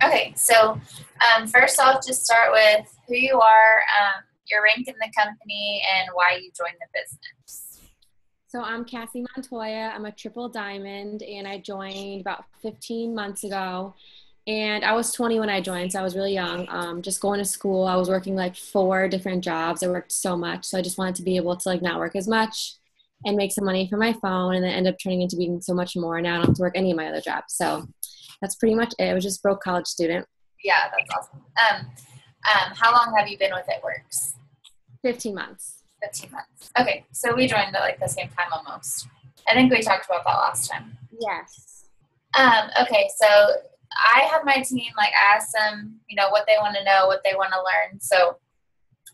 Okay, so first off, just start with who you are, your rank in the company, and why you joined the business. So I'm Cassie Montoya. I'm a Triple Diamond, and I joined about 15 months ago. And I was 20 when I joined, so I was really young. Just going to school, I was working like 4 different jobs. I worked so much, so I just wanted to be able to like not work as much and make some money from my phone, and then end up turning into being so much more. Now I don't have to work any of my other jobs. So that's pretty much it. I was just broke college student. Yeah, that's awesome. How long have you been with It Works? 15 months. 15 months. Okay, so we joined at like the same time almost. I think we talked about that last time. Yes. Okay, so I have my team like ask them, what they want to know, what they want to learn. So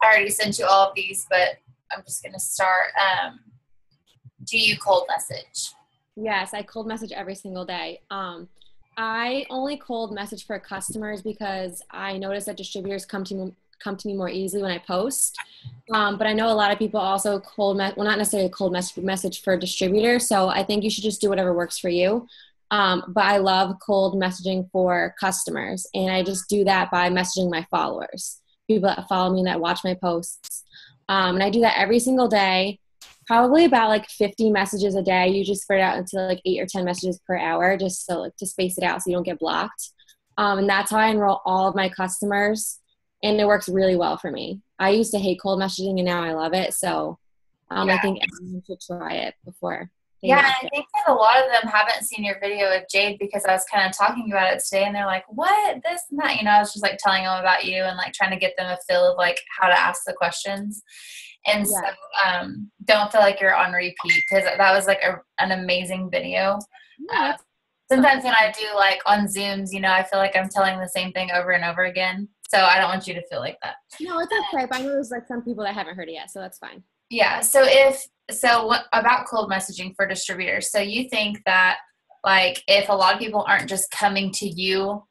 I already sent you all of these, but I'm just going to start. Do you cold message? Yes, I cold message every single day. I only cold message for customers because I notice that distributors come to me more easily when I post. But I know a lot of people also not necessarily cold message for distributors. So I think you should just do whatever works for you. But I love cold messaging for customers, and I just do that by messaging my followers, people that follow me and that watch my posts. And I do that every single day, probably about like 50 messages a day. You just spread it out into like 8 or 10 messages per hour, just so like to space it out so you don't get blocked. And that's how I enroll all of my customers, and it works really well for me. I used to hate cold messaging, and now I love it. So I think everyone should try it before. Yeah, and I think that a lot of them haven't seen your video with Jade because I was kind of talking about it today, and they're like, what, this and that, I was just like telling them about you and like trying to get them a feel of like how to ask the questions. And so don't feel like you're on repeat, because that was like an amazing video. Sometimes when I do like on Zooms, I feel like I'm telling the same thing over and over again. So I don't want you to feel like that. No, it's okay. But I know there's like some people that haven't heard it yet, so that's fine. Yeah. So what about cold messaging for distributors? So you think that like if a lot of people aren't just coming to you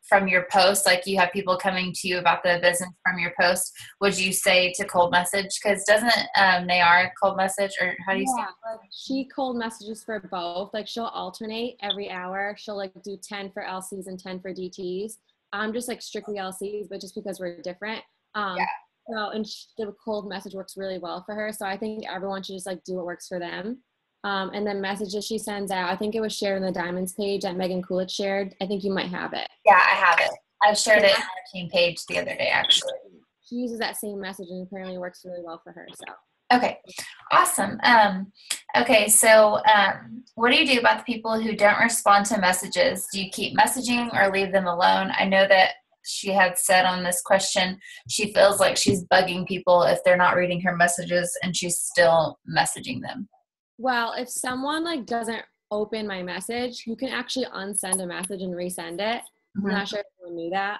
from your post, like you have people coming to you about the business from your post, would you say to cold message? Because doesn't Nayara cold message, or how do you say it? She cold messages for both. Like she'll alternate every hour. She'll like do 10 for LCs and 10 for DTs. I'm just like strictly LCs, but just because we're different. So, and the cold message works really well for her. So I think everyone should just like do what works for them. And then messages she sends out, I think it was shared in the Diamonds page that Megan Coolidge shared. I think you might have it. Yeah, I have it. I shared it on our team page the other day, actually. She uses that same message, and apparently works really well for her. So. Okay, awesome. Okay, so what do you do about the people who don't respond to messages? Do you keep messaging or leave them alone? I know that she had said on this question, she feels like she's bugging people if they're not reading her messages, and she's still messaging them. Well, if someone like doesn't open my message, you can actually unsend a message and resend it. I'm not sure if anyone knew that.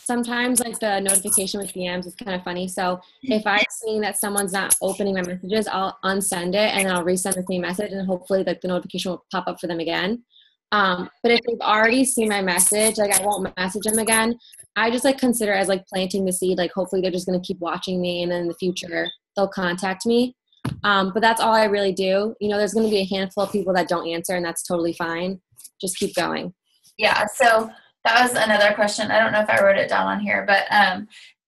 Sometimes like the notification with DMs is kind of funny. So if I'm seeing that someone's not opening my messages, I'll unsend it and I'll resend the same message, and hopefully like the notification will pop up for them again. But if they've already seen my message, like I won't message them again. I just like consider it as like planting the seed. Like hopefully they're just going to keep watching me, and then in the future they'll contact me. But that's all I really do. There's going to be a handful of people that don't answer, and that's totally fine. Just keep going. Yeah. So that was another question. I don't know if I wrote it down on here, but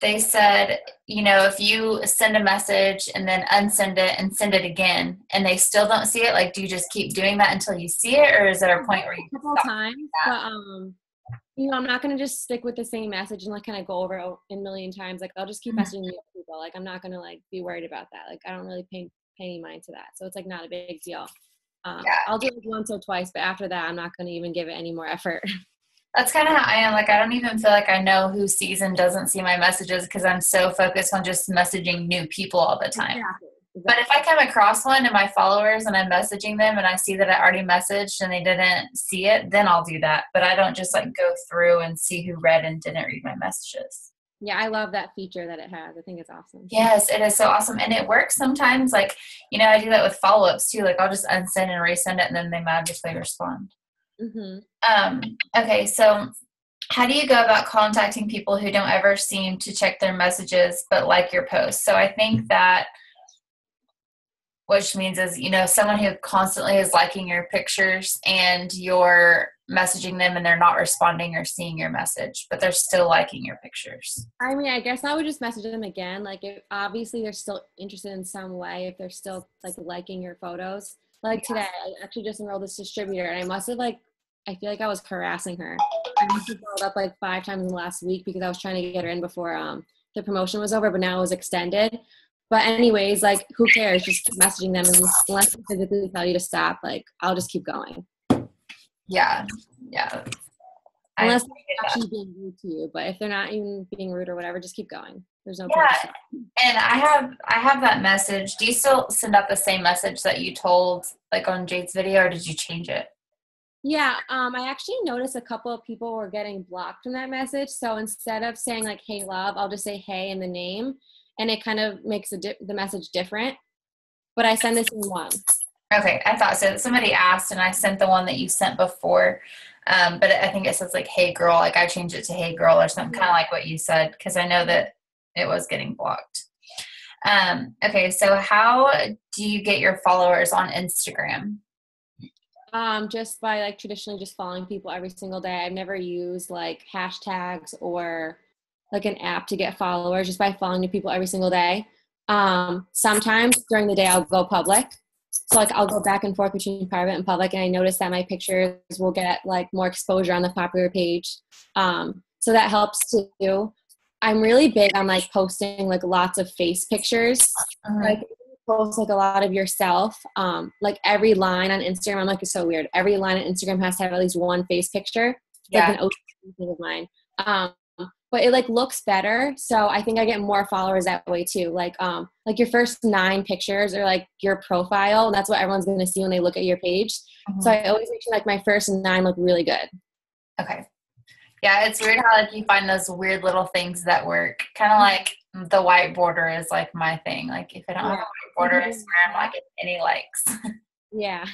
they said, if you send a message and then unsend it and send it again, and they still don't see it, like, do you just keep doing that until you see it, or is there a point where you a couple times? But I'm not going to just stick with the same message and like kind of go over it a million times. Like I'll just keep messaging people. Like I'm not going to like be worried about that. Like I don't really pay any mind to that. So it's like not a big deal. I'll do it once or twice, but after that, I'm not going to even give it any more effort. That's kind of how I am. Like, I don't even feel like I know who sees and doesn't see my messages, because I'm so focused on just messaging new people all the time. Exactly. But if I come across one in my followers and I'm messaging them and I see that I already messaged and they didn't see it, then I'll do that. But I don't just like go through and see who read and didn't read my messages. Yeah, I love that feature that it has. I think it's awesome. Yes, it is so awesome. And it works sometimes. Like, I do that with follow-ups too. Like I'll just unsend and resend it, and then they magically respond. Okay, so how do you go about contacting people who don't ever seem to check their messages but like your posts? So I think that which means is, someone who constantly is liking your pictures and you're messaging them and they're not responding or seeing your message, but they're still liking your pictures. I mean, I guess I would just message them again. Like, if obviously they're still interested in some way, if they're still like liking your photos. Like today, I actually just enrolled this distributor, and I must have I feel like I was harassing her. I must have followed up like 5 times in the last week because I was trying to get her in before the promotion was over, but now it was extended. But anyways, like, who cares? Just keep messaging them, and unless they physically tell you to stop, like, I'll just keep going. Yeah. Unless they're actually being rude to you, but if they're not even being rude or whatever, just keep going. There's no point. And I have that message. Do you still send out the same message that you told like on Jade's video, or did you change it? Yeah, I actually noticed a couple of people were getting blocked from that message. So instead of saying like, "Hey love," I'll just say "Hey" in the name, and it kind of makes the message different. But I send this in one. Okay, I thought so. Somebody asked, and I sent the one that you sent before. But I think it says like, "Hey girl," like I changed it to "Hey girl" or something, kind of like what you said, because I know that it was getting blocked. Okay, so how do you get your followers on Instagram? Just by like traditionally just following people every single day. I've never used like hashtags or like an app to get followers, just by following new people every single day. Sometimes during the day I'll go public. So like I'll go back and forth between private and public, and I notice that my pictures will get like more exposure on the popular page. So that helps too. I'm really big on like posting like lots of face pictures. Like post like a lot of yourself. Like every line on Instagram, I'm like, it's so weird. Every line on Instagram has to have at least one face picture. It's like an OCD thing of mine. But it like looks better. So I think I get more followers that way too. Like your first 9 pictures are like your profile, and that's what everyone's going to see when they look at your page. So I always make sure like my first 9 look really good. Okay. Yeah, it's weird how like you find those weird little things that work. Kind of like the white border is like my thing. Like if I don't have a white border, I swear I'm not getting any likes. Yeah.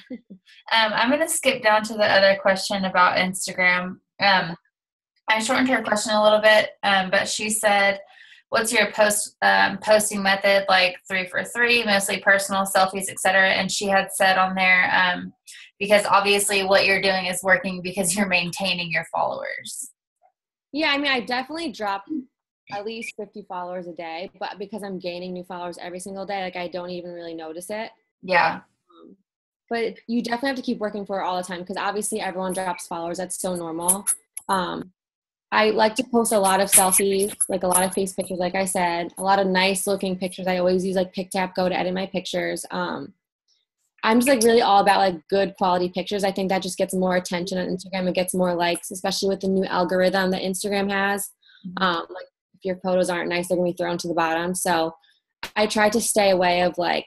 I'm gonna skip down to the other question about Instagram. I shortened her question a little bit, but she said, "What's your posting method? Like 3 for 3, mostly personal selfies, etc." And she had said on there, because obviously what you're doing is working because you're maintaining your followers. Yeah, I mean, I definitely drop at least 50 followers a day, but because I'm gaining new followers every single day, like I don't even really notice it. Yeah. But you definitely have to keep working for it all the time, because obviously everyone drops followers. That's so normal. I like to post a lot of selfies, like a lot of face pictures, like I said, a lot of nice looking pictures. I always use like PicTap Go to edit my pictures. I'm just like really all about like good quality pictures. I think that just gets more attention on Instagram. It gets more likes, especially with the new algorithm that Instagram has. Like if your photos aren't nice, they're gonna be thrown to the bottom. So I try to stay away of like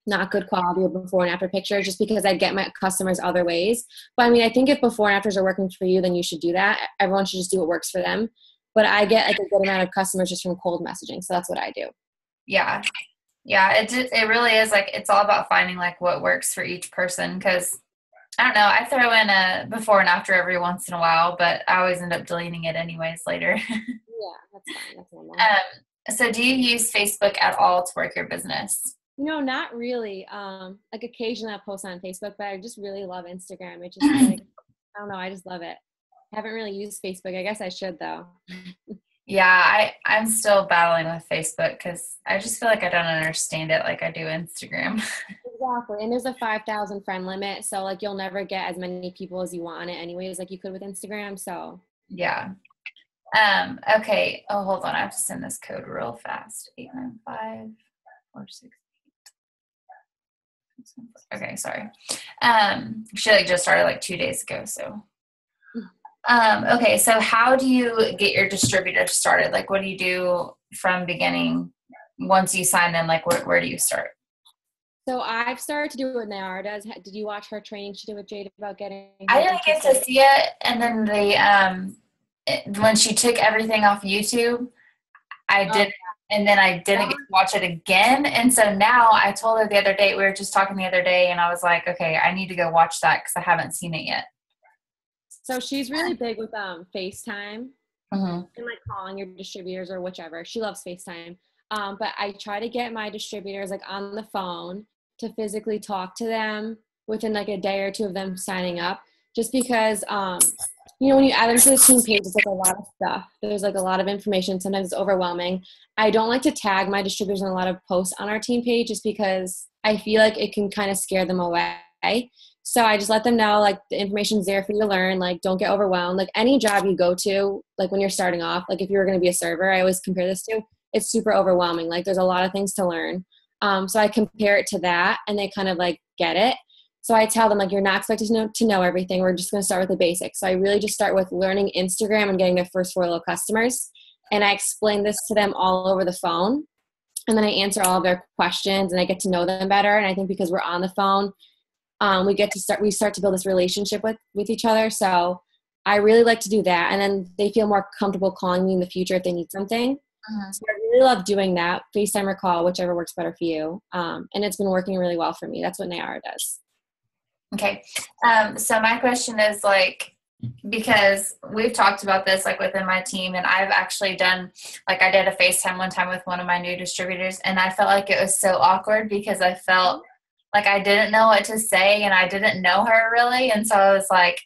not good quality or before and after pictures, just because I get my customers other ways. But I mean, I think if before and afters are working for you, then you should do that. Everyone should just do what works for them. But I get like a good amount of customers just from cold messaging. So that's what I do. Yeah. Yeah, it really is like it's all about finding like what works for each person, because I don't know, I throw in a before and after every once in a while, but I always end up deleting it anyways later. Yeah, that's fine. That's normal. So do you use Facebook at all to work your business? No, not really. Like occasionally I post on Facebook, but I just really love Instagram. It just like, I don't know, I just love it. I haven't really used Facebook. I guess I should though. Yeah, I'm still battling with Facebook because I just feel like I don't understand it like I do Instagram. Exactly. And there's a 5,000 friend limit. So like you'll never get as many people as you want on it anyways, like you could with Instagram. So yeah. Okay. Oh, hold on. I have to send this code real fast. 89546. Okay, sorry. She like just started like 2 days ago, so. Okay, so how do you get your distributor started? Like, what do you do from beginning? Once you sign them, like, where do you start? So I've started to do what Nayara does. Did you watch her training she did with Jade about getting? I didn't get to see it, and then when she took everything off YouTube, I did, and then I didn't get to watch it again. And so now I told her the other day, we were just talking the other day, and I was like, okay, I need to go watch that because I haven't seen it yet. So she's really big with FaceTime and like calling your distributors or whichever. She loves FaceTime. But I try to get my distributors like on the phone to physically talk to them within like a day or two of them signing up, just because, when you add them to the team page, it's like a lot of stuff. There's like a lot of information. Sometimes it's overwhelming. I don't like to tag my distributors in a lot of posts on our team page just because I feel like it can kind of scare them away. So I just let them know, like, the information's there for you to learn. Like, don't get overwhelmed. Like, any job you go to, like, when you're starting off, like, if you were going to be a server, I always compare this to, it's super overwhelming. Like, there's a lot of things to learn. So I compare it to that, and they kind of, like, get it. So I tell them, like, you're not expected to know everything. We're just going to start with the basics. So I really just start with learning Instagram and getting their first 4 little customers. And I explain this to them all over the phone. And then I answer all of their questions, and I get to know them better. And I think because we're on the phone, we start to build this relationship with each other. So I really like to do that. And then they feel more comfortable calling me in the future if they need something. So I really love doing that, FaceTime or call, whichever works better for you. And it's been working really well for me. That's what Nayara does. Okay. So my question is, like, because we've talked about this, like, within my team, and I've actually done, like, I did a FaceTime one time with one of my new distributors, and I felt like it was so awkward because I felt like I didn't know what to say, and I didn't know her really. And so I was like,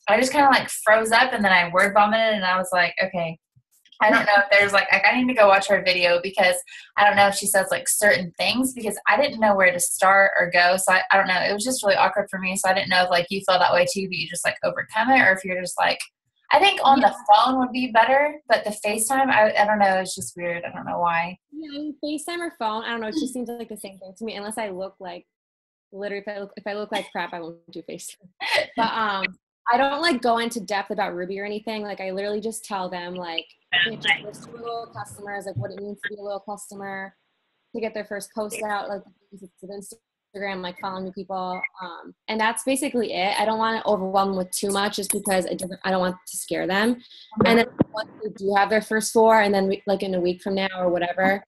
I just kind of like froze up, and then I word vomited, and I was like, okay, I don't know if there's like I need to go watch her video, because I don't know if she says like certain things, because I didn't know where to start or go. So I don't know. It was just really awkward for me. So I didn't know if like you feel that way too, but you just like overcome it, or if you're just like, I think on the phone would be better, but the FaceTime, I don't know. It's just weird. I don't know why. Yeah, I mean, FaceTime or phone, I don't know. It just seems like the same thing to me, unless I look like, literally, if I look like crap, I won't do FaceTime. But I don't like go into depth about Ruby or anything. Like, I literally just tell them, like, just little customers, like what it means to be a little customer, to get their first post out, like the basics of Instagram, like following new people, and that's basically it. I don't want to overwhelm them with too much, just because I don't want to scare them. And then once they do have their first 4, and then like in a week from now or whatever,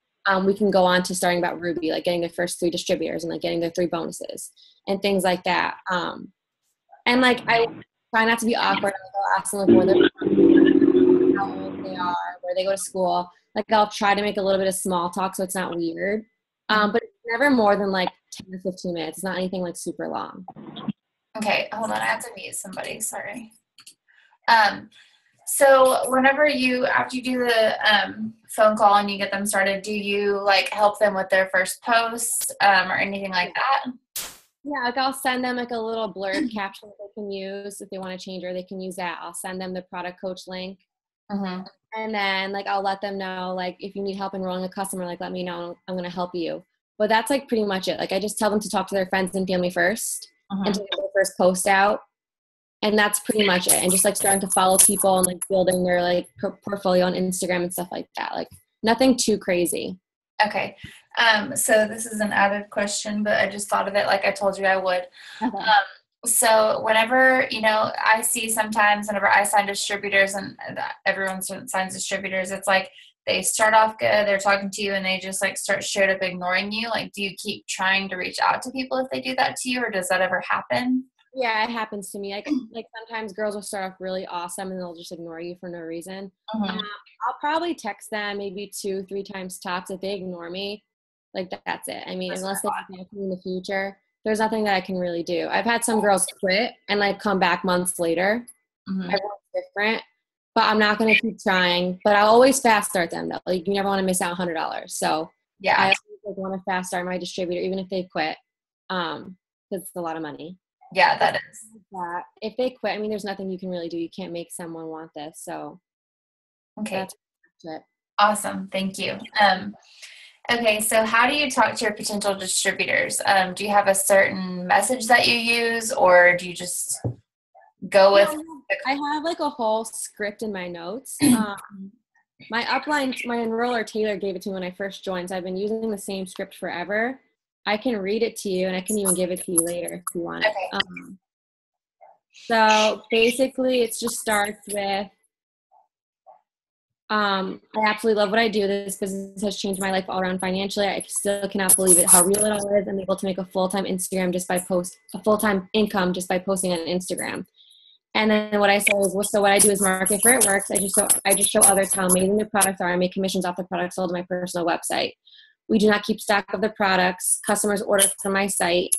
we can go on to starting about Ruby, like getting their first 3 distributors and like getting their 3 bonuses and things like that. And like I try not to be awkward. I'll ask them like where they're from, how old they are, where they go to school. Like, I'll try to make a little bit of small talk so it's not weird. But it's never more than like 10 or 15 minutes. It's not anything like super long. Okay, hold on. I have to mute somebody. Sorry. So whenever after you do the phone call and you get them started, do you like help them with their first post or anything like that? Yeah, like I'll send them like a little blurb caption that they can use if they want to change, or they can use that. I'll send them the product coach link. And then like I'll let them know, like, if you need help enrolling a customer, like let me know, I'm going to help you. But that's like pretty much it. Like, I just tell them to talk to their friends and family first and to get their first post out. And that's pretty much it. And just like starting to follow people and like building their like portfolio on Instagram and stuff like that. Like, nothing too crazy. Okay. So this is an added question, but I just thought of it like I told you I would. Okay. So whenever, I see sometimes whenever I sign distributors, and everyone signs distributors, it's like they start off good, they're talking to you, and they just like start straight up ignoring you. Like, do you keep trying to reach out to people if they do that to you, or does that ever happen? Yeah, it happens to me. Like sometimes girls will start off really awesome and they'll just ignore you for no reason. I'll probably text them maybe 2-3 times tops. If they ignore me, like that's it. I mean, unless they get back to me in the future, there's nothing that I can really do. I've had some girls quit and like come back months later. Everyone's different, but I'm not going to keep trying. But I'll always fast start them though. Like, you never want to miss out $100. So yeah, I always like want to fast start my distributor, even if they quit, because it's a lot of money. Yeah, that is. If they quit, I mean, there's nothing you can really do. You can't make someone want this. So okay, that's it. Awesome. Thank you. Okay, so how do you talk to your potential distributors? Do you have a certain message that you use, or do you just go with? I have like a whole script in my notes. My upline, my enroller Taylor gave it to me when I first joined, so I've been using the same script forever. I can read it to you, and I can even give it to you later if you want. Okay. So basically, it just starts with, I absolutely love what I do. This business has changed my life all around financially. I still cannot believe it, how real it all is. I'm able to make a full-time income just by posting on Instagram. And then what I say is, so what I do is market for it works. I just show others how amazing the products are. I make commissions off the products sold on my personal website. We do not keep stock of the products. Customers order from my site,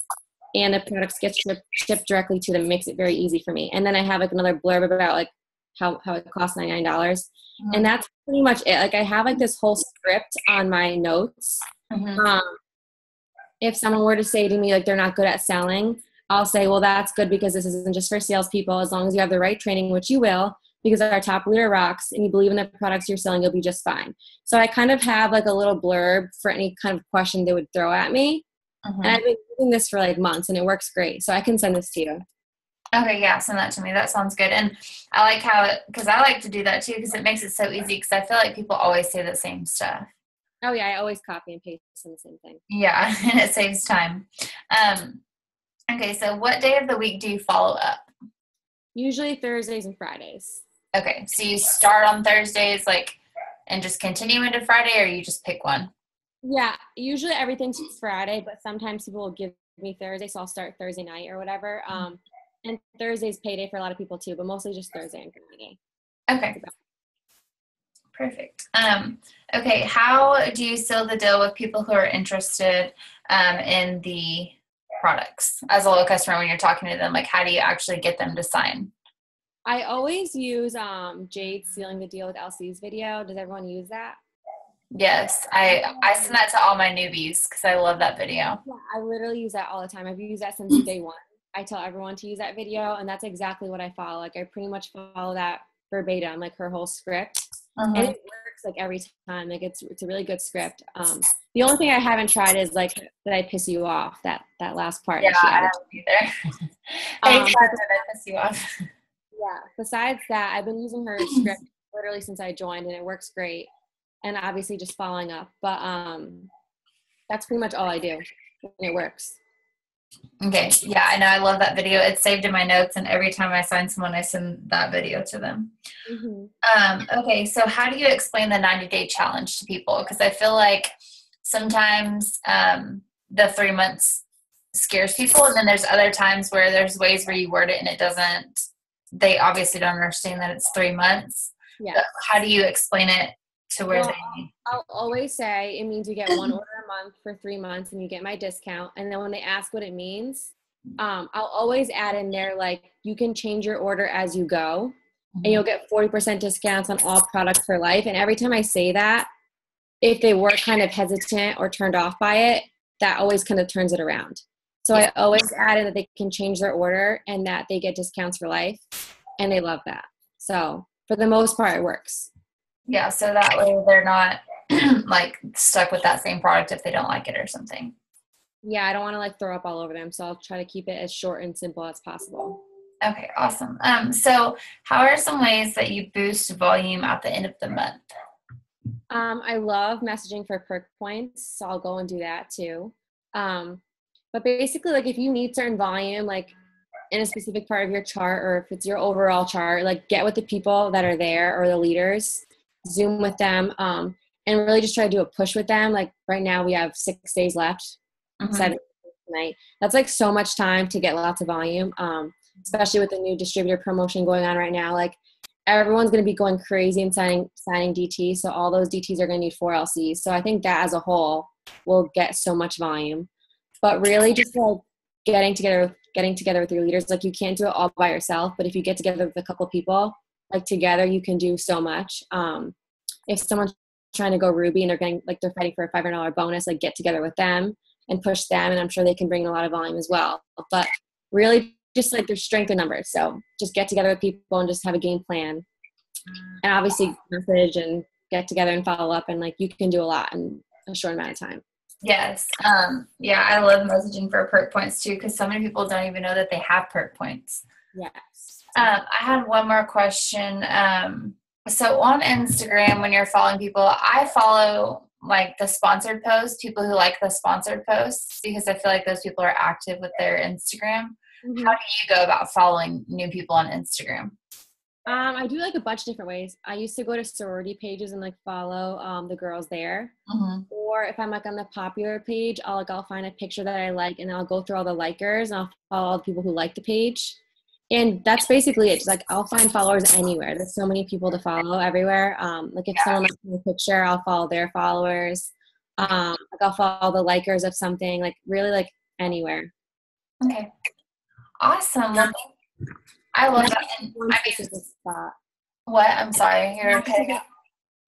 and the products get shipped directly to them. It makes it very easy for me. And then I have like another blurb about like how it costs $99. Mm-hmm. And that's pretty much it. Like I have like this whole script on my notes. Mm-hmm. If someone were to say to me like they're not good at selling, I'll say, well, that's good because this isn't just for salespeople. As long as you have the right training, which you will, because our top leader rocks and you believe in the products you're selling, you'll be just fine. So I kind of have like a little blurb for any kind of question they would throw at me. Mm-hmm. And I've been using this for like months and it works great. So I can send this to you. Okay, yeah, send that to me. That sounds good. And I like how because I like to do that too because it makes it so easy because I feel like people always say the same stuff. Oh, yeah, I always copy and paste on the same thing. Yeah, and it saves time. Okay, so what day of the week do you follow up? Usually Thursdays and Fridays. Okay, so you start on Thursdays like and just continue into Friday or you just pick one? Yeah, usually everything's Friday, but sometimes people will give me Thursday, so I'll start Thursday night or whatever. And Thursday's payday for a lot of people too, but mostly just Thursday and Friday. Okay. Perfect. Okay, how do you seal the deal with people who are interested in the products? As a loyal customer, when you're talking to them, like how do you actually get them to sign? I always use Jade sealing the deal with LC's video. Does everyone use that? Yes, I send that to all my newbies because I love that video. Yeah, I literally use that all the time. I've used that since day one. I tell everyone to use that video, and that's exactly what I follow. Like I pretty much follow that verbatim, like her whole script, and it works like every time. Like it's a really good script. The only thing I haven't tried is like that I piss you off. That last part. Yeah, I haven't either. Anytime that I piss you off. Yeah. Besides that, I've been using her script literally since I joined, and it works great. And obviously just following up, but that's pretty much all I do, and it works. Okay. Yeah, I know. I love that video. It's saved in my notes, and every time I sign someone, I send that video to them. Mm-hmm. Okay. So how do you explain the 90-day challenge to people? Because I feel like sometimes the 3 months scares people, and then there's other times where there's ways where you word it and it doesn't. They obviously don't understand that it's 3 months. Yeah. But how do you explain it to where I'll always say it means you get one order a month for 3 months and you get my discount. And then when they ask what it means, I'll always add in there, like you can change your order as you go and you'll get 40% discounts on all products for life. And every time I say that, if they were kind of hesitant or turned off by it, that always kind of turns it around. So I always add in that they can change their order and that they get discounts for life. And they love that. So for the most part, it works. Yeah, so that way they're not like stuck with that same product if they don't like it or something. Yeah, I don't want to like throw up all over them, so I'll try to keep it as short and simple as possible. Okay, awesome. So how are some ways that you boost volume at the end of the month? I love messaging for perk points, so I'll go and do that too. But basically, like if you need certain volume, like in a specific part of your chart, or if it's your overall chart, like get with the people that are there or the leaders. Zoom with them, and really just try to do a push with them. Like right now we have 6 days left, 7 tonight. That's like so much time to get lots of volume, especially with the new distributor promotion going on right now. Like everyone's going to be going crazy and signing DT. So all those DTs are going to need 4 LCs. So I think that as a whole will get so much volume, but really just like getting together with your leaders. Like you can't do it all by yourself, but if you get together with a couple people, like together you can do so much. If someone's trying to go Ruby and they're fighting for a $500 bonus, like get together with them and push them, and I'm sure they can bring a lot of volume as well. But really just like there's strength in numbers. So just get together with people and just have a game plan, and obviously message and get together and follow up, and like you can do a lot in a short amount of time. Yes. Yeah, I love messaging for perk points too, because so many people don't even know that they have perk points. Yes. I had one more question. So on Instagram, when you're following people, I follow like the sponsored posts, people who like the sponsored posts, because I feel like those people are active with their Instagram. Mm-hmm. How do you go about following new people on Instagram? I do like a bunch of different ways. I used to go to sorority pages and like follow the girls there. Mm-hmm. Or if I'm like on the popular page, I'll find a picture that I like and I'll go through all the likers and I'll follow all the people who like the page. And that's basically it. Just like I'll find followers anywhere. There's so many people to follow everywhere. Like if someone likes my picture, I'll follow their followers. Like I'll follow the likers of something, like really like anywhere. Okay. Awesome. Well, I love that. And One I mean, specific spot. what? I'm sorry. You're cutting out.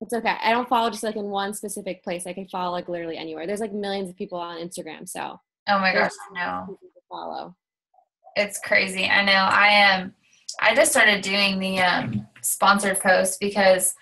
It's okay. I don't follow just like in one specific place. I can follow like literally anywhere. There's like millions of people on Instagram, so Oh my there's gosh, no. people to follow. It's crazy. I know. I just started doing the sponsored posts because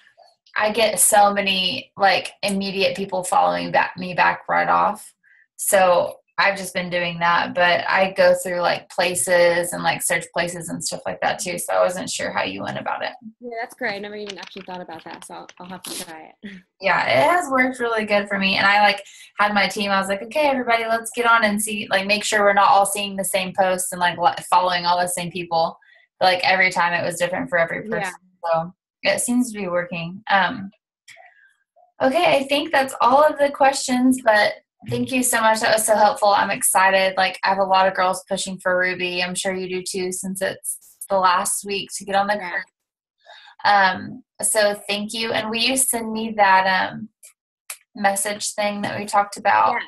I get so many like immediate people following me back right off. So I've just been doing that, but I go through like places and like search places and stuff like that too. So I wasn't sure how you went about it. Yeah, that's great. I never even actually thought about that, so I'll have to try it. Yeah, it has worked really good for me. And I like had my team. I was like, okay, everybody, let's get on and see, like, make sure we're not all seeing the same posts and like following all the same people. But like every time it was different for every person. Yeah. So it seems to be working. Okay, I think that's all of the questions, but thank you so much. That was so helpful. I'm excited. Like, I have a lot of girls pushing for Ruby. I'm sure you do too, since it's the last week to get on the course. So thank you. And will you send me that message thing that we talked about? Yeah,